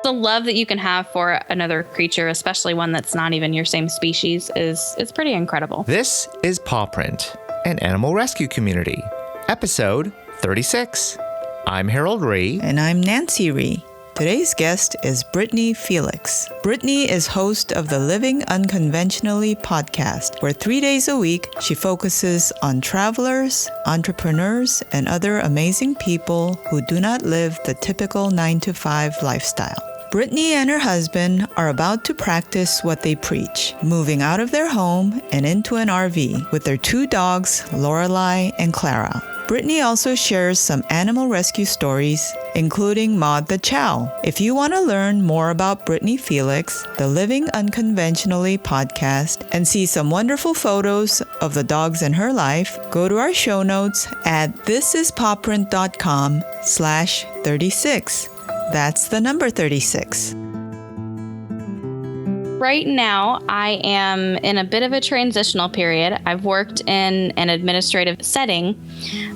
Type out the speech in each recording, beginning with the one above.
The love that you can have for another creature, especially one that's not even your same species, is pretty incredible. This is Paw Print, an animal rescue community, episode 36. I'm Harold Ree. And I'm Nancy Ree. Today's guest is Britany Felix. Britany is host of the Living Unconventionally podcast, where 3 days a week she focuses on travelers, entrepreneurs, and other amazing people who do not live the typical 9-to-5 lifestyle. Britany and her husband are about to practice what they preach, moving out of their home and into an RV with their 2 dogs, Lorelei and Clara. Britany also shares some animal rescue stories, including Maude the Chow. If you want to learn more about Britany Felix, the Living Unconventionally podcast, and see some wonderful photos of the dogs in her life, go to our show notes at thisispawprint.com/36. That's the number 36. Right now, I am in a bit of a transitional period. I've worked in an administrative setting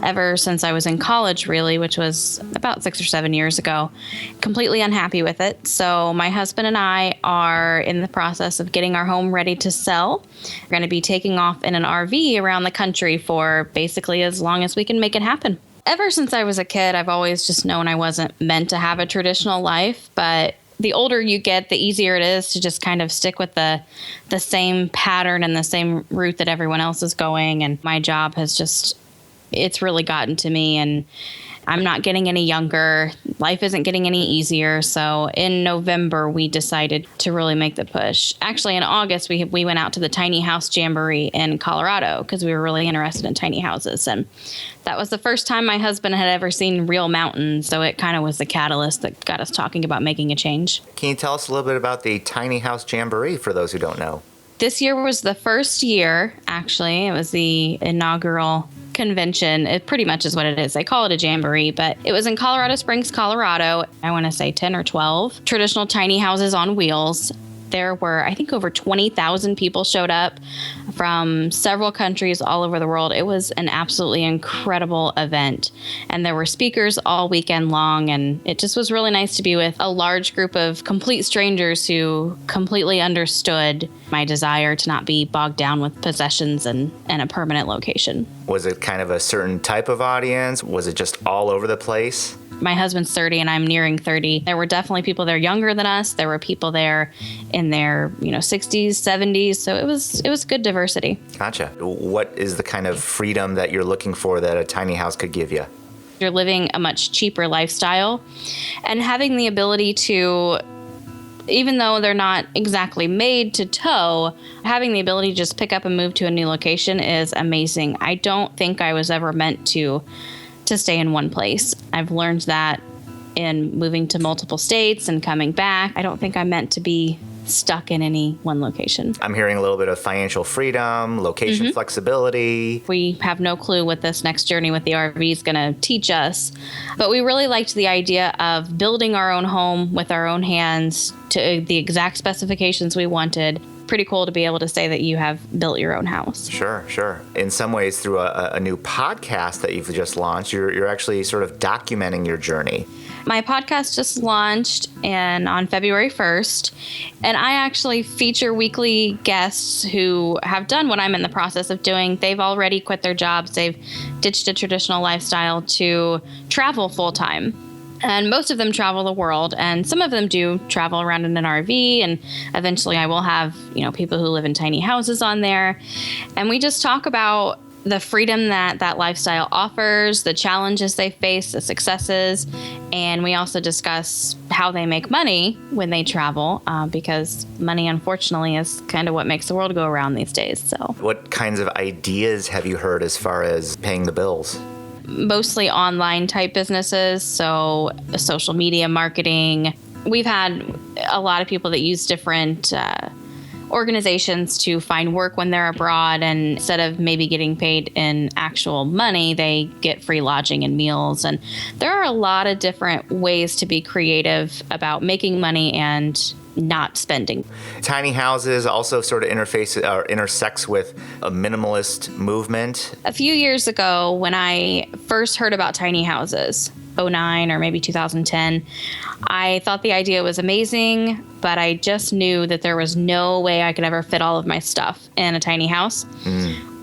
ever since I was in college, really, which was about 6 or 7 years ago. Completely unhappy with it. So my husband and I are in the process of getting our home ready to sell. We're going to be taking off in an RV around the country for basically as long as we can make it happen. Ever since I was a kid, I've always just known I wasn't meant to have a traditional life, but the older you get, the easier it is to just kind of stick with the same pattern and the same route that everyone else is going. And my job has it's really gotten to me, and I'm not getting any younger. Life isn't getting any easier. So in November, we decided to really make the push. Actually, in August, we went out to the Tiny House Jamboree in Colorado because we were really interested in tiny houses. And that was the first time my husband had ever seen real mountains. So it kind of was the catalyst that got us talking about making a change. Can you tell us a little bit about the Tiny House Jamboree for those who don't know? This year was the first year, actually. It was the inaugural convention. It pretty much is what it is. They call it a jamboree, but it was in Colorado Springs, Colorado. I want to say 10 or 12 traditional tiny houses on wheels. There were, I think, over 20,000 people showed up from several countries all over the world. It was an absolutely incredible event. And there were speakers all weekend long. And it just was really nice to be with a large group of complete strangers who completely understood my desire to not be bogged down with possessions and a permanent location. Was it kind of a certain type of audience? Was it just all over the place? My husband's 30 and I'm nearing 30. There were definitely people there younger than us. There were people there in their, 60s, 70s. So it was good diversity. Gotcha. What is the kind of freedom that you're looking for that a tiny house could give you? You're living a much cheaper lifestyle and having the ability to, even though they're not exactly made to tow, having the ability to just pick up and move to a new location is amazing. I don't think I was ever meant to stay in one place. I've learned that in moving to multiple states and coming back. I don't think I'm meant to be stuck in any one location. I'm hearing a little bit of financial freedom, location flexibility. We have no clue what this next journey with the RV is going to teach us, but we really liked the idea of building our own home with our own hands to the exact specifications we wanted. Pretty cool to be able to say that you have built your own house. Sure. In some ways, through a new podcast that you've just launched, you're actually sort of documenting your journey. My podcast just launched on February 1st, and I actually feature weekly guests who have done what I'm in the process of doing. They've already quit their jobs. They've ditched a traditional lifestyle to travel full-time. And most of them travel the world, and some of them do travel around in an RV, and eventually I will have, people who live in tiny houses on there. And we just talk about the freedom that lifestyle offers, the challenges they face, the successes, and we also discuss how they make money when they travel, because money, unfortunately, is kind of what makes the world go around these days. So, what kinds of ideas have you heard as far as paying the bills? Mostly online type businesses, so social media marketing. We've had a lot of people that use different organizations to find work when they're abroad, and instead of maybe getting paid in actual money, they get free lodging and meals. And there are a lot of different ways to be creative about making money and not spending. Tiny houses also sort of intersects with a minimalist movement. A few years ago, when I first heard about tiny houses, 2009 or maybe 2010. I thought the idea was amazing, but I just knew that there was no way I could ever fit all of my stuff in a tiny house.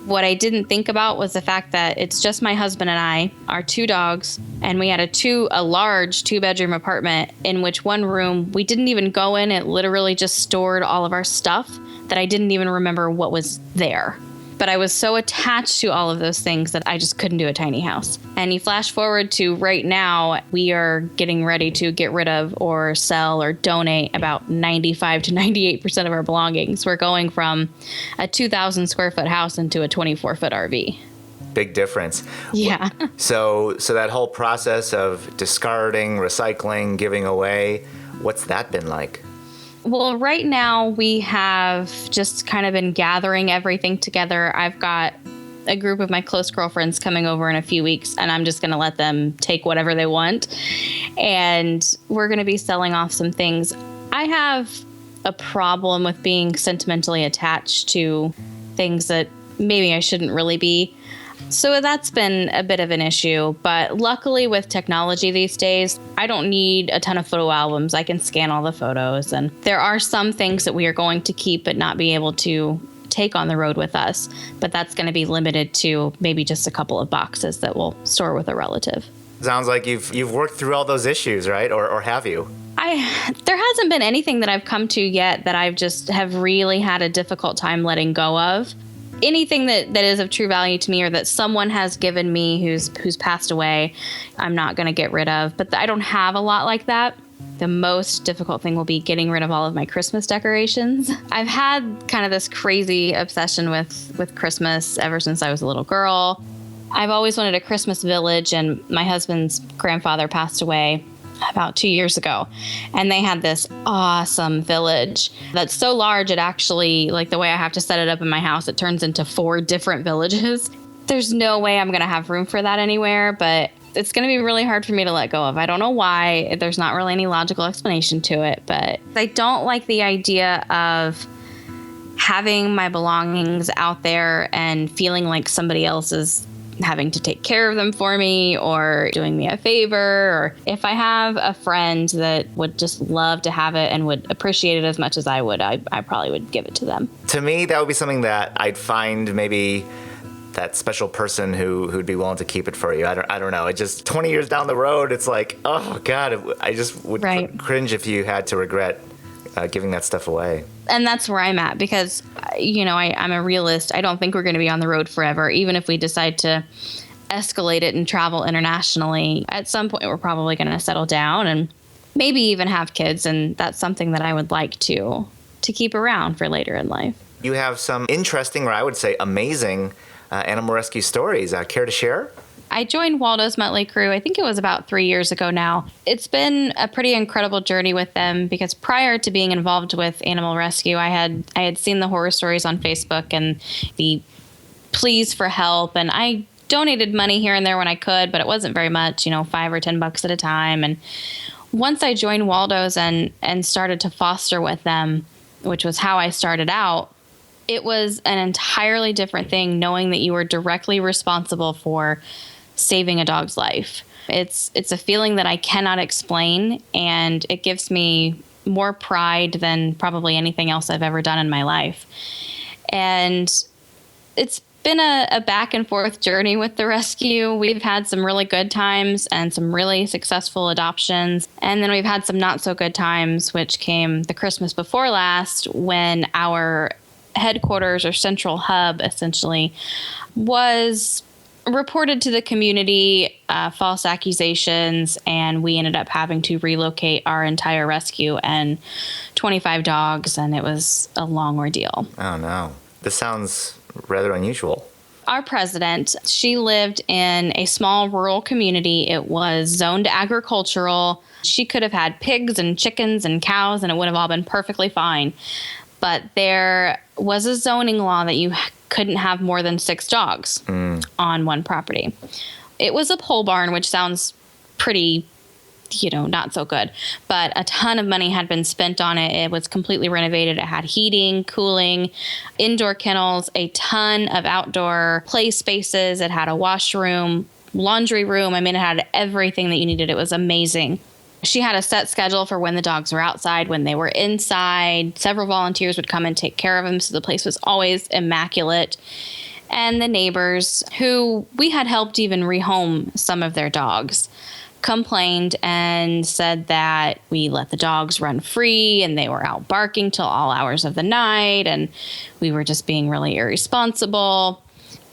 What I didn't think about was the fact that it's just my husband and I, our 2 dogs, and we had a large 2-bedroom apartment in which one room we didn't even go in. It literally just stored all of our stuff that I didn't even remember what was there. But I was so attached to all of those things that I just couldn't do a tiny house. And you flash forward to right now, we are getting ready to get rid of or sell or donate about 95 to 98% of our belongings. We're going from a 2,000 square foot house into a 24-foot RV. Big difference. Yeah. So that whole process of discarding, recycling, giving away, what's that been like? Well, right now we have just kind of been gathering everything together. I've got a group of my close girlfriends coming over in a few weeks, and I'm just going to let them take whatever they want. And we're going to be selling off some things. I have a problem with being sentimentally attached to things that maybe I shouldn't really be. So that's been a bit of an issue, but luckily with technology these days, I don't need a ton of photo albums. I can scan all the photos, and there are some things that we are going to keep but not be able to take on the road with us, but that's going to be limited to maybe just a couple of boxes that we'll store with a relative. Sounds like you've worked through all those issues, right? Or have you? There hasn't been anything that I've come to yet that I've just have really had a difficult time letting go of. Anything that is of true value to me or that someone has given me who's passed away, I'm not going to get rid of. But I don't have a lot like that. The most difficult thing will be getting rid of all of my Christmas decorations. I've had kind of this crazy obsession with Christmas ever since I was a little girl. I've always wanted a Christmas village, and my husband's grandfather passed away about 2 years ago, and they had this awesome village that's so large it actually, like the way I have to set it up in my house, it turns into 4 different villages. There's no way I'm going to have room for that anywhere, but it's going to be really hard for me to let go of. I don't know why. There's not really any logical explanation to it, but I don't like the idea of having my belongings out there and feeling like somebody else is having to take care of them for me or doing me a favor. Or if I have a friend that would just love to have it and would appreciate it as much as I would, I probably would give it to them. To me, that would be something that I'd find maybe that special person who'd be willing to keep it for you. I don't know. It just 20 years down the road, it's like, oh God, I just would cringe if you had to regret giving that stuff away. And that's where I'm at because, I'm a realist. I don't think we're going to be on the road forever. Even if we decide to escalate it and travel internationally, at some point we're probably going to settle down and maybe even have kids. And that's something that I would like to keep around for later in life. You have some interesting, or I would say amazing, animal rescue stories. Care to share? I joined Waldo's Muttley crew, I think it was about 3 years ago now. It's been a pretty incredible journey with them because prior to being involved with animal rescue, I had seen the horror stories on Facebook and the pleas for help, and I donated money here and there when I could, but it wasn't very much, $5 or $10 at a time. And once I joined Waldo's and started to foster with them, which was how I started out, it was an entirely different thing knowing that you were directly responsible for saving a dog's life. It's a feeling that I cannot explain, and it gives me more pride than probably anything else I've ever done in my life. And it's been a back and forth journey with the rescue. We've had some really good times and some really successful adoptions. And then we've had some not so good times, which came the Christmas before last when our headquarters or central hub essentially was reported to the community, false accusations, and we ended up having to relocate our entire rescue and 25 dogs, and it was a long ordeal. Oh, no. This sounds rather unusual. Our president, she lived in a small rural community. It was zoned agricultural. She could have had pigs and chickens and cows, and it would have all been perfectly fine. But there was a zoning law that you couldn't have more than 6 dogs on one property. It was a pole barn, which sounds pretty, not so good. But a ton of money had been spent on it. It was completely renovated. It had heating, cooling, indoor kennels, a ton of outdoor play spaces. It had a washroom, laundry room. I mean, it had everything that you needed. It was amazing. She had a set schedule for when the dogs were outside, when they were inside. Several volunteers would come and take care of them, so the place was always immaculate. And the neighbors, who we had helped even rehome some of their dogs, complained and said that we let the dogs run free and they were out barking till all hours of the night and we were just being really irresponsible.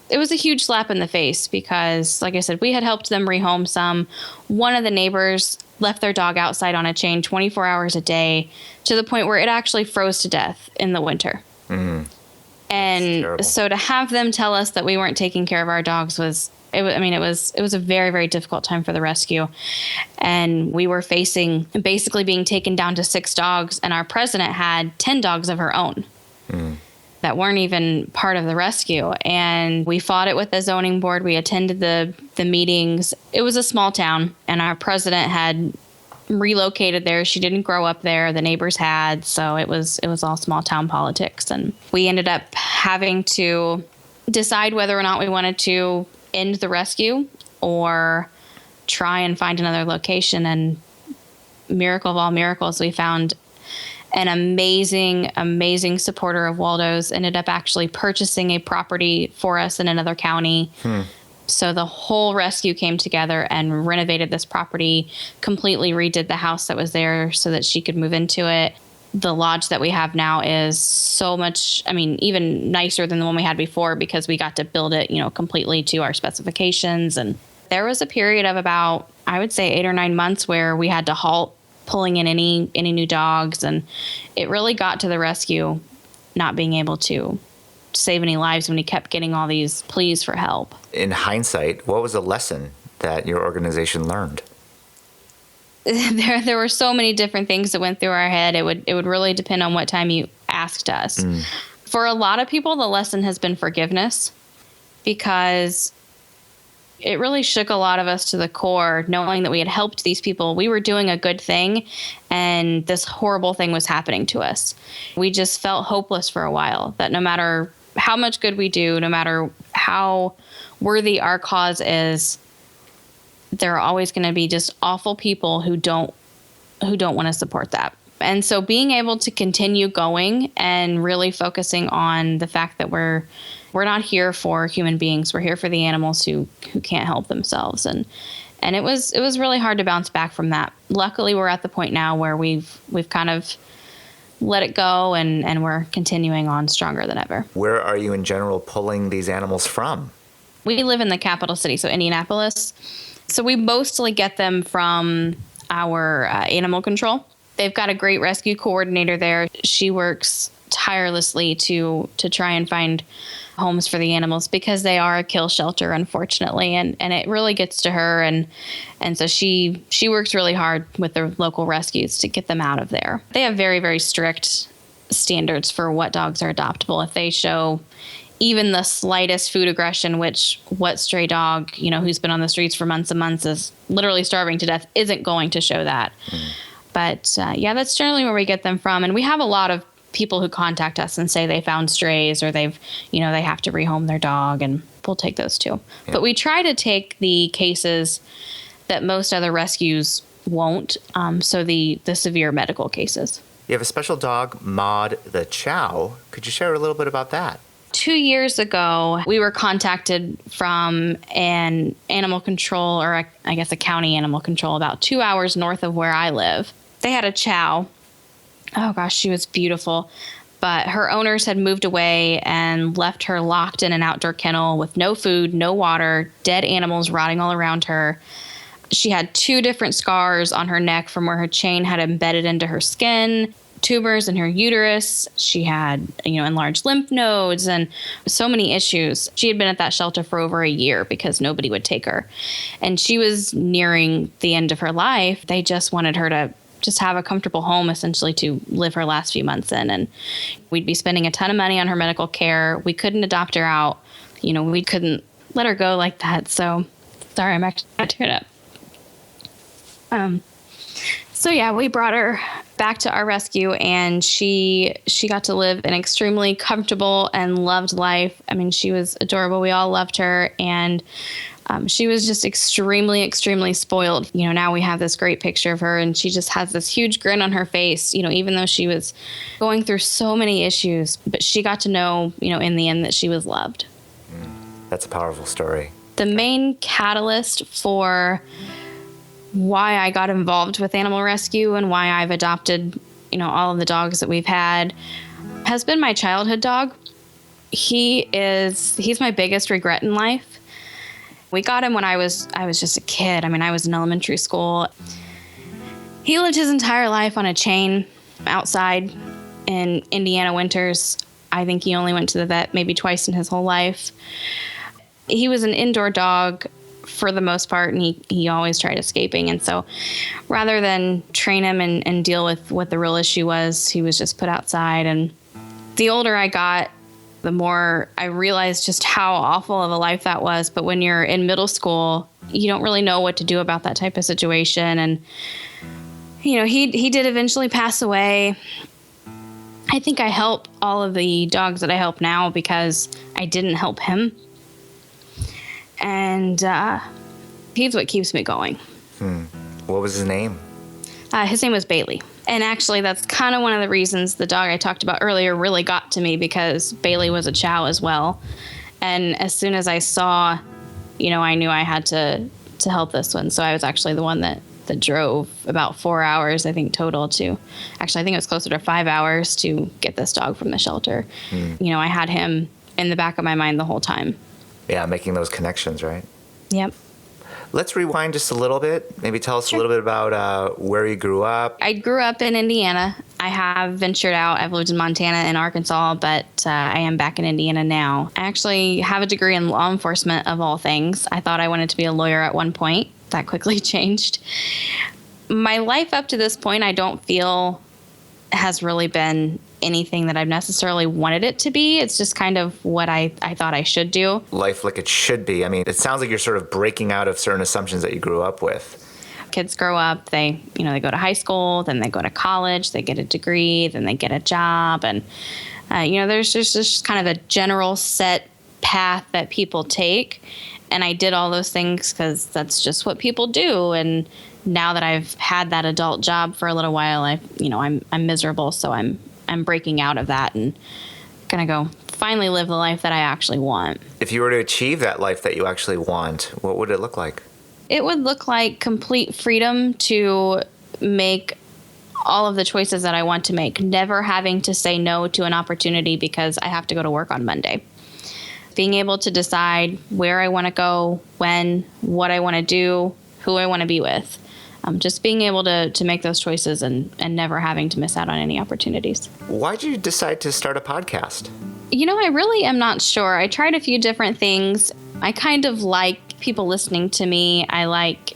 It was a huge slap in the face because, like I said, we had helped them rehome some. One of the neighbors left their dog outside on a chain 24 hours a day to the point where it actually froze to death in the winter. Mm. And so to have them tell us that we weren't taking care of our dogs was a very, very difficult time for the rescue. And we were facing basically being taken down to 6 dogs, and our president had 10 dogs of her own that weren't even part of the rescue. And we fought it with the zoning board. We attended the meetings. It was a small town, and our president had relocated there. She didn't grow up there. The neighbors had, so it was all small town politics. And we ended up having to decide whether or not we wanted to end the rescue or try and find another location. And miracle of all miracles, we found an amazing supporter of Waldo's, ended up actually purchasing a property for us in another county. So the whole rescue came together and renovated this property, completely redid the house that was there so that she could move into it. The lodge that we have now is so much, even nicer than the one we had before because we got to build it, completely to our specifications. And there was a period of about, I would say 8 or 9 months where we had to halt pulling in any new dogs. And it really got to the rescue not being able to save any lives when he kept getting all these pleas for help. In hindsight, what was a lesson that your organization learned? There were so many different things that went through our head. It would really depend on what time you asked us. For a lot of people, the lesson has been forgiveness, because it really shook a lot of us to the core, knowing that we had helped these people. We were doing a good thing, and this horrible thing was happening to us. We just felt hopeless for a while, that no matter how much good we do, no matter how worthy our cause is, there are always going to be just awful people who don't want to support that. And so being able to continue going and really focusing on the fact that we're not here for human beings. We're here for the animals who can't help themselves. And it was really hard to bounce back from that. Luckily, we're at the point now where we've kind of let it go and we're continuing on stronger than ever. Where are you in general pulling these animals from? We live in the capital city, so Indianapolis. So we mostly get them from our animal control. They've got a great rescue coordinator there. She works tirelessly to try and find homes for the animals because they are a kill shelter, unfortunately, and it really gets to her, and so she works really hard with the local rescues to get them out of there. They have very, very strict standards for what dogs are adoptable. If they show even the slightest food aggression, which what stray dog, who's been on the streets for months and months is literally starving to death, isn't going to show that. But that's generally where we get them from. And we have a lot of people who contact us and say they found strays or they have to rehome their dog, and we'll take those too. Yeah. But we try to take the cases that most other rescues won't. So the severe medical cases. You have a special dog, Maude the Chow. Could you share a little bit about that? 2 years ago, we were contacted from an animal control, or I guess a county animal control, about 2 hours north of where I live. They had a chow. Oh gosh, she was beautiful. But her owners had moved away and left her locked in an outdoor kennel with no food, no water, dead animals rotting all around her. She had 2 different scars on her neck from where her chain had embedded into her skin, tumors in her uterus. She had, enlarged lymph nodes and so many issues. She had been at that shelter for over a year because nobody would take her. And she was nearing the end of her life. They just wanted her to just have a comfortable home, essentially, to live her last few months in. And we'd be spending a ton of money on her medical care. We couldn't adopt her out. We couldn't let her go like that. So, sorry, I'm actually going to turn it up. We brought her back to our rescue, and she got to live an extremely comfortable and loved life. She was adorable. We all loved her, and She was just extremely, extremely spoiled. Now we have this great picture of her, and she just has this huge grin on her face, even though she was going through so many issues. But she got to know, in the end, that she was loved. That's a powerful story. The main catalyst for why I got involved with animal rescue and why I've adopted, all of the dogs that we've had has been my childhood dog. He's my biggest regret in life. We got him when I was just a kid. I was in elementary school. He lived his entire life on a chain outside in Indiana winters. I think he only went to the vet maybe twice in his whole life. He was an indoor dog for the most part, and he always tried escaping. And so rather than train him and deal with what the real issue was, he was just put outside. And the older I got, the more I realized just how awful of a life that was. But when you're in middle school, you don't really know what to do about that type of situation. And, he did eventually pass away. I think I help all of the dogs that I help now because I didn't help him. And he's what keeps me going. What was his name? His name was Bailey. And actually, that's kind of one of the reasons the dog I talked about earlier really got to me, because Bailey was a Chow as well. And as soon as I saw, I knew I had to help this one. So I was actually the one that drove about 4 hours, I think, total to, actually, I think it was closer to 5 hours to get this dog from the shelter. I had him in the back of my mind the whole time. Yeah, making those connections, right? Yep. Let's rewind just a little bit. Maybe tell us a little bit about where you grew up. I grew up in Indiana. I have ventured out. I've lived in Montana and Arkansas, but I am back in Indiana now. I actually have a degree in law enforcement, of all things. I thought I wanted to be a lawyer at one point. That quickly changed. My life up to this point, I don't feel has really been anything that I've necessarily wanted it to be. It's just kind of what I thought I should do. Life like it should be. It sounds like you're sort of breaking out of certain assumptions that you grew up with. Kids grow up, they go to high school, then they go to college, they get a degree, then they get a job. And, there's just kind of a general set path that people take. And I did all those things because that's just what people do. And now that I've had that adult job for a little while, I'm miserable. So I'm breaking out of that and gonna go finally live the life that I actually want. If you were to achieve that life that you actually want, what would it look like? It would look like complete freedom to make all of the choices that I want to make, never having to say no to an opportunity because I have to go to work on Monday. Being able to decide where I want to go, when, what I want to do, who I want to be with. Just being able to make those choices and never having to miss out on any opportunities. Why did you decide to start a podcast? I really am not sure. I tried a few different things. I kind of like people listening to me. I like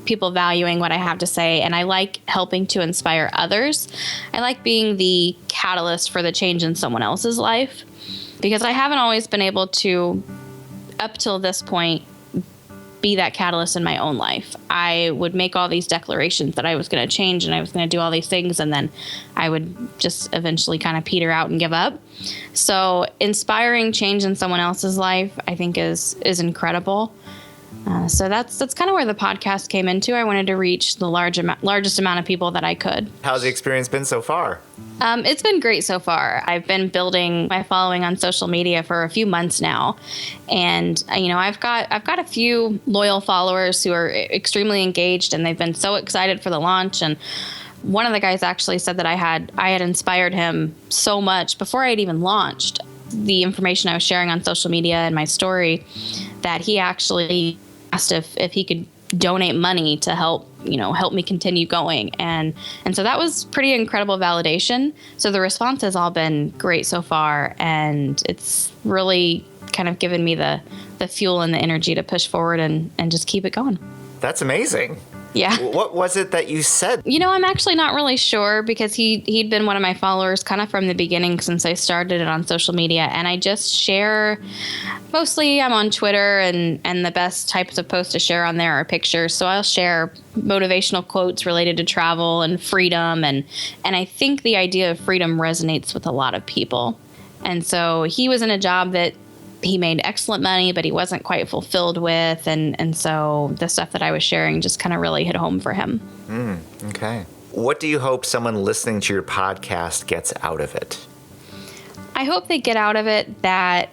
people valuing what I have to say, and I like helping to inspire others. I like being the catalyst for the change in someone else's life, because I haven't always been able to, up till this point, be that catalyst in my own life. I would make all these declarations that I was going to change and I was going to do all these things, and then I would just eventually kind of peter out and give up. So inspiring change in someone else's life, I think, is incredible. So that's kind of where the podcast came into. I wanted to reach the largest amount of people that I could. How's the experience been so far? It's been great so far. I've been building my following on social media for a few months now, and I've got a few loyal followers who are extremely engaged, and they've been so excited for the launch. And one of the guys actually said that I had inspired him so much before I had even launched the information I was sharing on social media and my story, that he actually asked if he could donate money to help me continue going. And so that was pretty incredible validation. So the response has all been great so far, and it's really kind of given me the fuel and the energy to push forward and just keep it going. That's amazing. Yeah. What was it that you said? I'm actually not really sure, because he'd been one of my followers kind of from the beginning since I started it on social media. And I just share, mostly I'm on Twitter, and the best types of posts to share on there are pictures. So I'll share motivational quotes related to travel and freedom. And I think the idea of freedom resonates with a lot of people. And so he was in a job that he made excellent money, but he wasn't quite fulfilled with. And so the stuff that I was sharing just kind of really hit home for him. Okay. What do you hope someone listening to your podcast gets out of it? I hope they get out of it that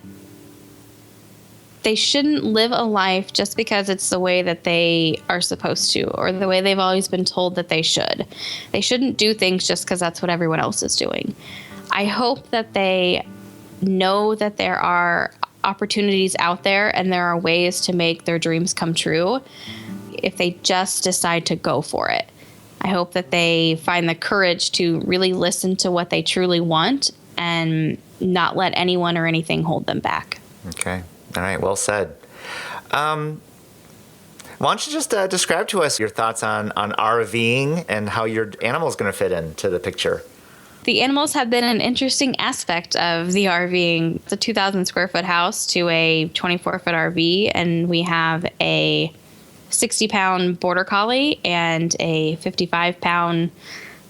they shouldn't live a life just because it's the way that they are supposed to, or the way they've always been told that they should. They shouldn't do things just because that's what everyone else is doing. I hope that they know that there are opportunities out there and there are ways to make their dreams come true if they just decide to go for it. I hope that they find the courage to really listen to what they truly want and not let anyone or anything hold them back. Okay. All right. Well said. Why don't you just describe to us your thoughts on RVing and how your animal is going to fit into the picture? The animals have been an interesting aspect of the RVing. It's a 2,000 square foot house to a 24-foot RV, and we have a 60-pound border collie and a 55-pound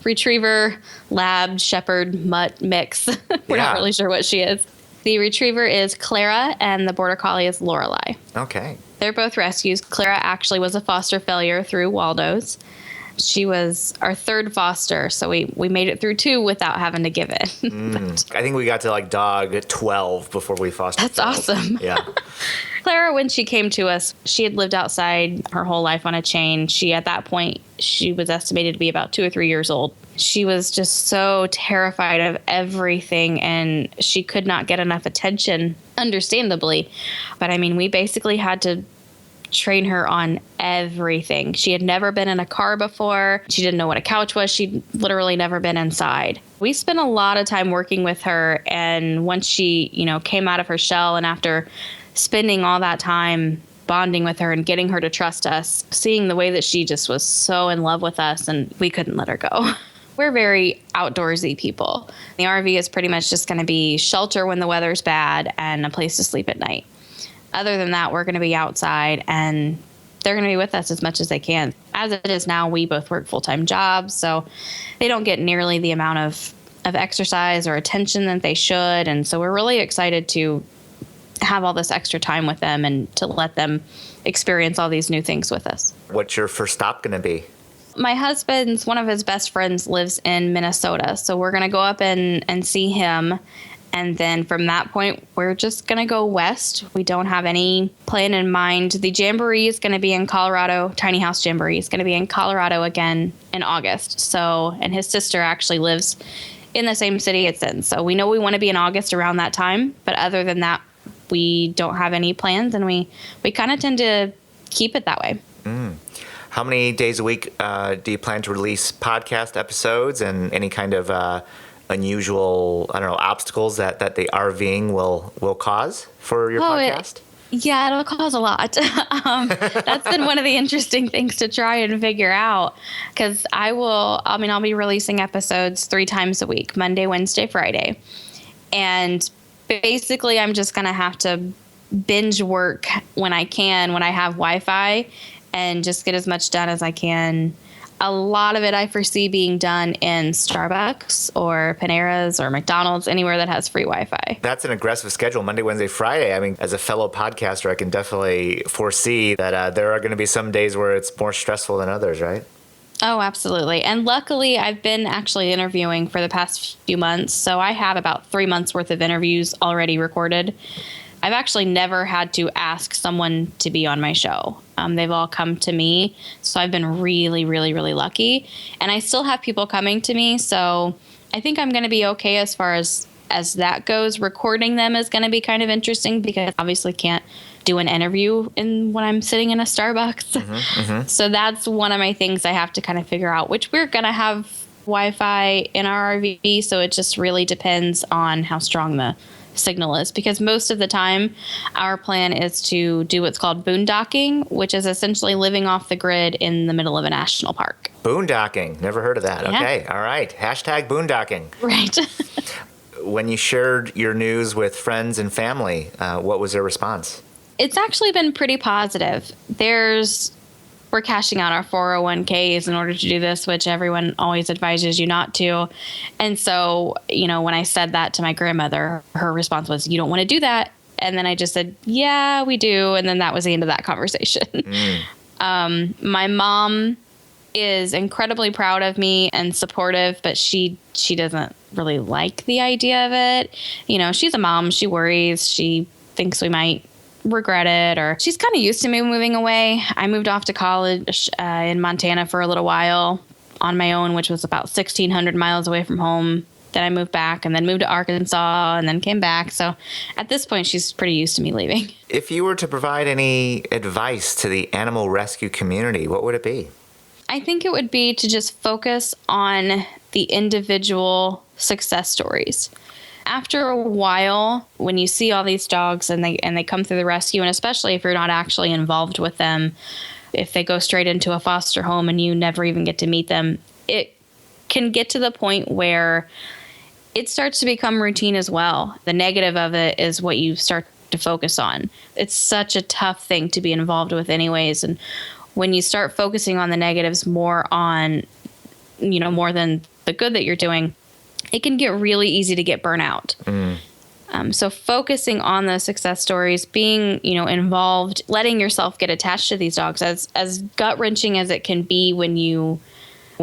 retriever, lab, shepherd, mutt mix. We're not really sure what she is. The retriever is Clara, and the border collie is Lorelei. Okay. They're both rescues. Clara actually was a foster failure through Waldos. She was our third foster, so we made it through 2 without having to give it. I think we got to like dog 12 before we fostered. That's awesome. Yeah. Clara, when she came to us, she had lived outside her whole life on a chain. At that point, she was estimated to be about 2 or 3 years old. She was just so terrified of everything, and she could not get enough attention, understandably. But I mean, we basically had to train her on everything. She had never been in a car before. She didn't know what a couch was. She'd literally never been inside. We spent a lot of time working with her, and once she, came out of her shell, and after spending all that time bonding with her and getting her to trust us, seeing the way that she just was so in love with us, and we couldn't let her go. We're very outdoorsy people. The RV is pretty much just going to be shelter when the weather's bad and a place to sleep at night. Other than that, we're going to be outside, and they're going to be with us as much as they can. As it is now, we both work full-time jobs, so they don't get nearly the amount of exercise or attention that they should. And so we're really excited to have all this extra time with them and to let them experience all these new things with us. What's your first stop going to be? My husband's, one of his best friends lives in Minnesota, so we're going to go up and see him. And then from that point, we're just going to go west. We don't have any plan in mind. The Jamboree is going to be in Colorado. Tiny House Jamboree is going to be in Colorado again in August. So, and his sister actually lives in the same city it's in. So we know we want to be in August around that time. But other than that, we don't have any plans, and we kind of tend to keep it that way. How many days a week do you plan to release podcast episodes, and any kind of unusual, obstacles that the RVing will cause for your podcast? It'll cause a lot. That's been one of the interesting things to try and figure out, because I'll be releasing episodes 3 times a week, Monday, Wednesday, Friday. And basically I'm just going to have to binge work when I have Wi-Fi, and just get as much done as I can. A lot of it I foresee being done in Starbucks or Panera's or McDonald's, anywhere that has free Wi-Fi. That's an aggressive schedule, Monday, Wednesday, Friday. I mean, as a fellow podcaster, I can definitely foresee that there are going to be some days where it's more stressful than others, right? Oh, absolutely. And luckily, I've been actually interviewing for the past few months, so I have about 3 months worth of interviews already recorded. I've actually never had to ask someone to be on my show. They've all come to me, so I've been really, really, really lucky. And I still have people coming to me, so I think I'm going to be okay as far as that goes. Recording them is going to be kind of interesting, because I obviously can't do an interview when I'm sitting in a Starbucks. So that's one of my things I have to kind of figure out, which we're going to have Wi-Fi in our RV, so it just really depends on how strong the signal is, because most of the time our plan is to do what's called boondocking, which is essentially living off the grid in the middle of a national park. Boondocking. Never heard of that. Yeah. Okay. All right. Hashtag boondocking. Right. When you shared your news with friends and family, what was their response? It's actually been pretty positive. We're cashing out our 401ks in order to do this, which everyone always advises you not to. And so, when I said that to my grandmother, her response was, "You don't want to do that." And then I just said, yeah, we do. And then that was the end of that conversation. My mom is incredibly proud of me and supportive, but she doesn't really like the idea of it. You know, she's a mom. She worries. She thinks we might regret it, or she's kind of used to me moving away. I moved off to college in Montana for a little while on my own, which was about 1,600 miles away from home. Then I moved back and then moved to Arkansas and then came back. So at this point, she's pretty used to me leaving. If you were to provide any advice to the animal rescue community, what would it be? I think it would be to just focus on the individual success stories. After a while, when you see all these dogs and they come through the rescue, and especially if you're not actually involved with them, if they go straight into a foster home and you never even get to meet them, it can get to the point where it starts to become routine as well. The negative of it is what you start to focus on. It's such a tough thing to be involved with anyways. And when you start focusing on the negatives more than the good that you're doing, it can get really easy to get burnout. So focusing on the success stories, being, involved, letting yourself get attached to these dogs, as gut-wrenching as it can be when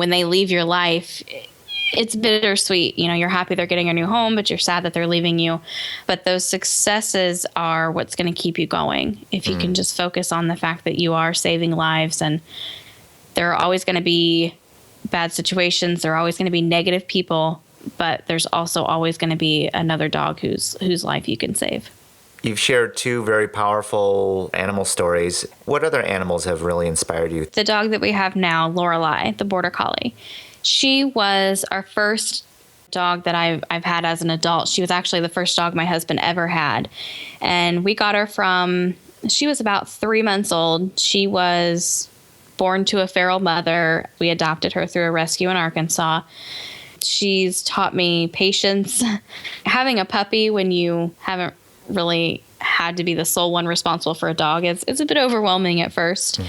they leave your life, it's bittersweet. You're happy they're getting a new home, but you're sad that they're leaving you. But those successes are what's going to keep you going. If you can just focus on the fact that you are saving lives, and there are always going to be bad situations. There are always going to be negative people, but there's also always going to be another dog whose life you can save. You've shared 2 very powerful animal stories. What other animals have really inspired you? The dog that we have now, Lorelei, the border collie. She was our first dog that I've had as an adult. She was actually the first dog my husband ever had. And we got her she was about 3 months old. She was born to a feral mother. We adopted her through a rescue in Arkansas. She's taught me patience. Having a puppy when you haven't really had to be the sole one responsible for a dog is a bit overwhelming at first.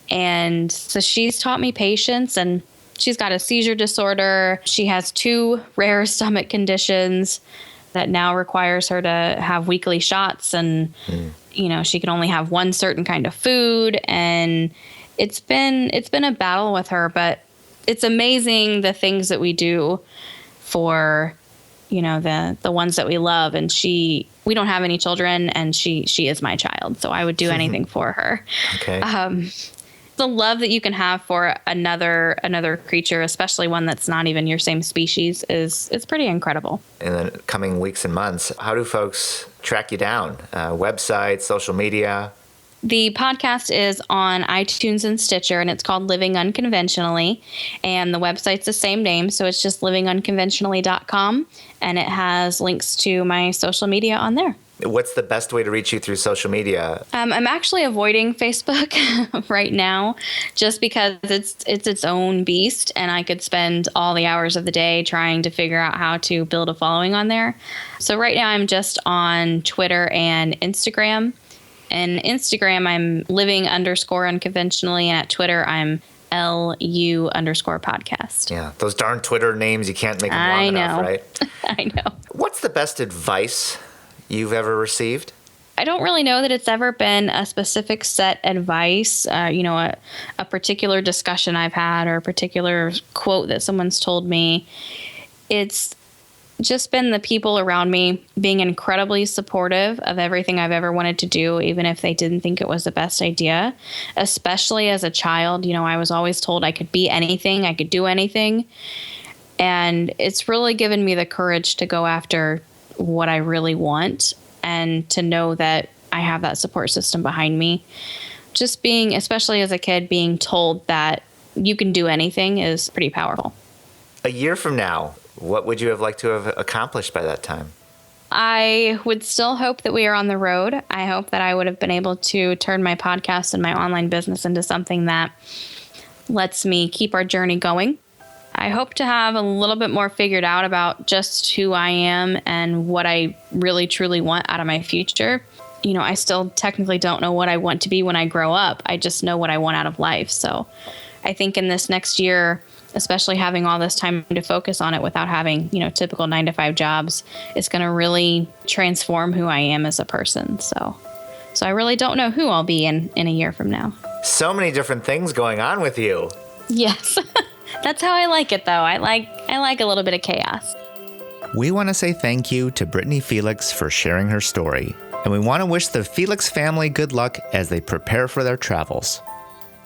And so she's taught me patience, and she's got a seizure disorder. She has 2 rare stomach conditions that now requires her to have weekly shots, and she can only have one certain kind of food, and it's been a battle with her, but it's amazing the things that we do for the ones that we love. And we don't have any children, and she is my child, so I would do anything for her. Okay. The love that you can have for another creature, especially one that's not even your same species, it's pretty incredible. In the coming weeks and months, how do folks track you down? Website, social media? The podcast is on iTunes and Stitcher, and it's called Living Unconventionally. And the website's the same name, so it's just livingunconventionally.com, and it has links to my social media on there. What's the best way to reach you through social media? I'm actually avoiding Facebook right now, just because it's its own beast, and I could spend all the hours of the day trying to figure out how to build a following on there. So right now I'm just on Twitter and Instagram. And Instagram, I'm living_unconventionally, and at Twitter, I'm LU_podcast. Yeah, those darn Twitter names, you can't make them long enough, right? I know. What's the best advice you've ever received? I don't really know that it's ever been a specific set advice, a particular discussion I've had or a particular quote that someone's told me. It's just been the people around me being incredibly supportive of everything I've ever wanted to do, even if they didn't think it was the best idea. Especially as a child, I was always told I could be anything, I could do anything. And it's really given me the courage to go after what I really want, and to know that I have that support system behind me. Just being, especially as a kid, being told that you can do anything is pretty powerful. A year from now, what would you have liked to have accomplished by that time? I would still hope that we are on the road. I hope that I would have been able to turn my podcast and my online business into something that lets me keep our journey going. I hope to have a little bit more figured out about just who I am and what I really truly want out of my future. I still technically don't know what I want to be when I grow up. I just know what I want out of life. So I think in this next year, especially having all this time to focus on it without having, typical 9-to-5 jobs, it's going to really transform who I am as a person. So I really don't know who I'll be in a year from now. So many different things going on with you. Yes. That's how I like it, though. I like a little bit of chaos. We want to say thank you to Britany Felix for sharing her story, and we want to wish the Felix family good luck as they prepare for their travels.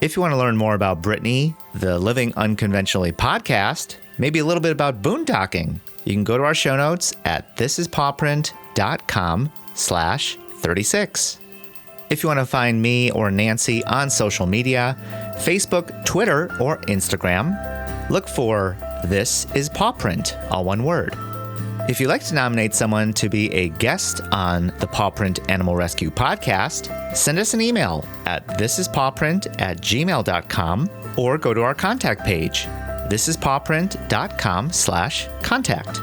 If you want to learn more about Britany, the Living Unconventionally podcast, maybe a little bit about boondocking, you can go to our show notes at thisispawprint.com/36. If you want to find me or Nancy on social media, Facebook, Twitter, or Instagram, look for This Is Paw Print, all one word. If you'd like to nominate someone to be a guest on the Paw Print Animal Rescue podcast, send us an email at thisispawprint@gmail.com or go to our contact page, thisispawprint.com/contact.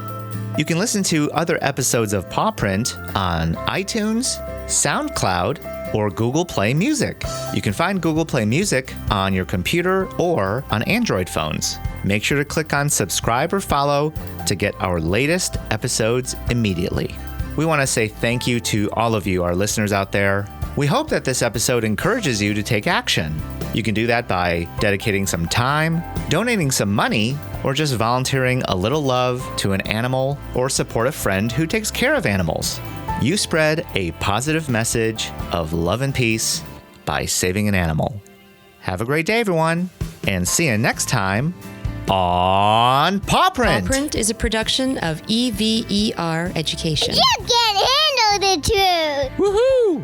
You can listen to other episodes of Paw Print on iTunes, SoundCloud, or Google Play Music. You can find Google Play Music on your computer or on Android phones. Make sure to click on subscribe or follow to get our latest episodes immediately. We want to say thank you to all of you, our listeners out there. We hope that this episode encourages you to take action. You can do that by dedicating some time, donating some money, or just volunteering a little love to an animal or support a friend who takes care of animals. You spread a positive message of love and peace by saving an animal. Have a great day, everyone, and see you next time on Paw Print. Paw Print is a production of EVER Education. You can't handle the truth. Woohoo!